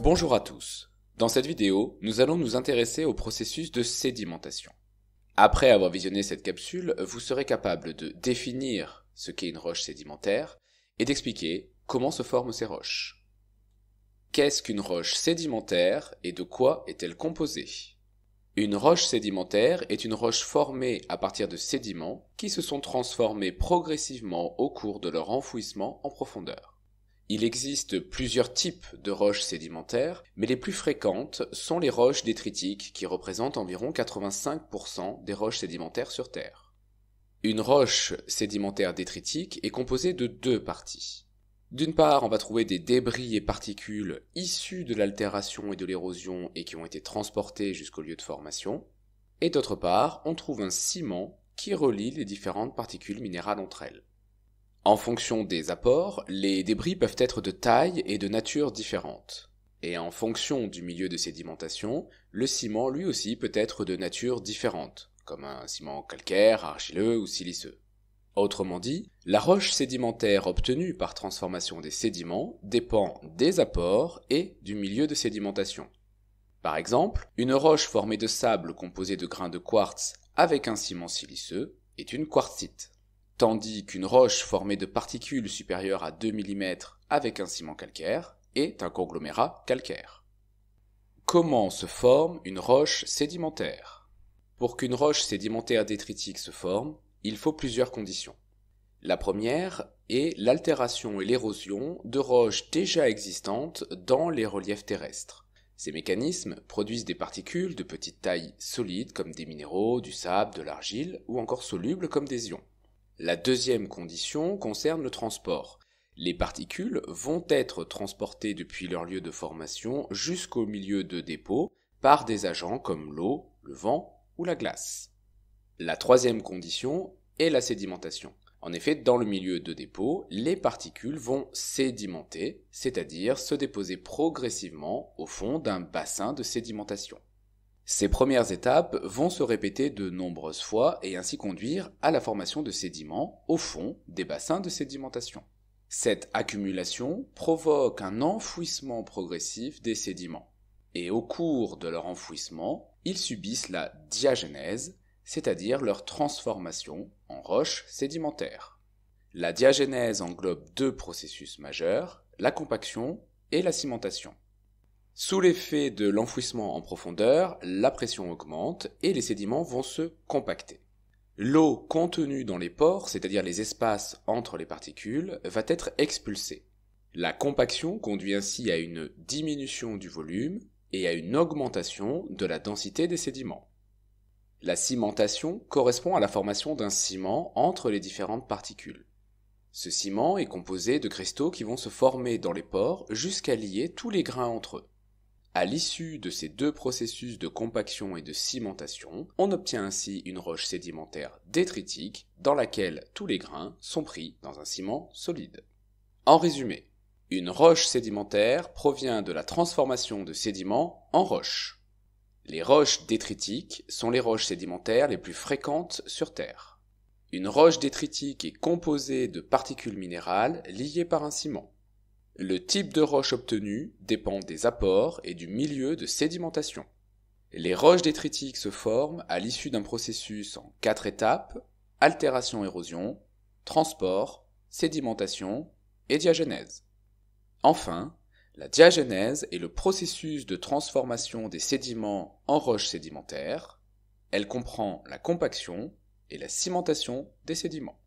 Bonjour à tous. Dans cette vidéo, nous allons nous intéresser au processus de sédimentation. Après avoir visionné cette capsule, vous serez capable de définir ce qu'est une roche sédimentaire et d'expliquer comment se forment ces roches. Qu'est-ce qu'une roche sédimentaire et de quoi est-elle composée? Une roche sédimentaire est une roche formée à partir de sédiments qui se sont transformés progressivement au cours de leur enfouissement en profondeur. Il existe plusieurs types de roches sédimentaires, mais les plus fréquentes sont les roches détritiques qui représentent environ 85% des roches sédimentaires sur Terre. Une roche sédimentaire détritique est composée de deux parties. D'une part, on va trouver des débris et particules issus de l'altération et de l'érosion et qui ont été transportés jusqu'au lieu de formation. Et d'autre part, on trouve un ciment qui relie les différentes particules minérales entre elles. En fonction des apports, les débris peuvent être de taille et de nature différentes. Et en fonction du milieu de sédimentation, le ciment lui aussi peut être de nature différente, comme un ciment calcaire, argileux ou siliceux. Autrement dit, la roche sédimentaire obtenue par transformation des sédiments dépend des apports et du milieu de sédimentation. Par exemple, une roche formée de sable composé de grains de quartz avec un ciment siliceux est une quartzite, tandis qu'une roche formée de particules supérieures à 2 mm avec un ciment calcaire est un conglomérat calcaire. Comment se forme une roche sédimentaire? Pour qu'une roche sédimentaire détritique se forme, il faut plusieurs conditions. La première est l'altération et l'érosion de roches déjà existantes dans les reliefs terrestres. Ces mécanismes produisent des particules de petite taille solides comme des minéraux, du sable, de l'argile ou encore solubles comme des ions. La deuxième condition concerne le transport. Les particules vont être transportées depuis leur lieu de formation jusqu'au milieu de dépôt par des agents comme l'eau, le vent ou la glace. La troisième condition est la sédimentation. En effet, dans le milieu de dépôt, les particules vont sédimenter, c'est-à-dire se déposer progressivement au fond d'un bassin de sédimentation. Ces premières étapes vont se répéter de nombreuses fois et ainsi conduire à la formation de sédiments au fond des bassins de sédimentation. Cette accumulation provoque un enfouissement progressif des sédiments. Et au cours de leur enfouissement, ils subissent la diagénèse, c'est-à-dire leur transformation en roches sédimentaires. La diagénèse englobe deux processus majeurs, la compaction et la cimentation. Sous l'effet de l'enfouissement en profondeur, la pression augmente et les sédiments vont se compacter. L'eau contenue dans les pores, c'est-à-dire les espaces entre les particules, va être expulsée. La compaction conduit ainsi à une diminution du volume et à une augmentation de la densité des sédiments. La cimentation correspond à la formation d'un ciment entre les différentes particules. Ce ciment est composé de cristaux qui vont se former dans les pores jusqu'à lier tous les grains entre eux. À l'issue de ces deux processus de compaction et de cimentation, on obtient ainsi une roche sédimentaire détritique dans laquelle tous les grains sont pris dans un ciment solide. En résumé, une roche sédimentaire provient de la transformation de sédiments en roches. Les roches détritiques sont les roches sédimentaires les plus fréquentes sur Terre. Une roche détritique est composée de particules minérales liées par un ciment. Le type de roche obtenue dépend des apports et du milieu de sédimentation. Les roches détritiques se forment à l'issue d'un processus en 4 étapes: altération-érosion, transport, sédimentation et diagénèse. Enfin, la diagénèse est le processus de transformation des sédiments en roches sédimentaires. Elle comprend la compaction et la cimentation des sédiments.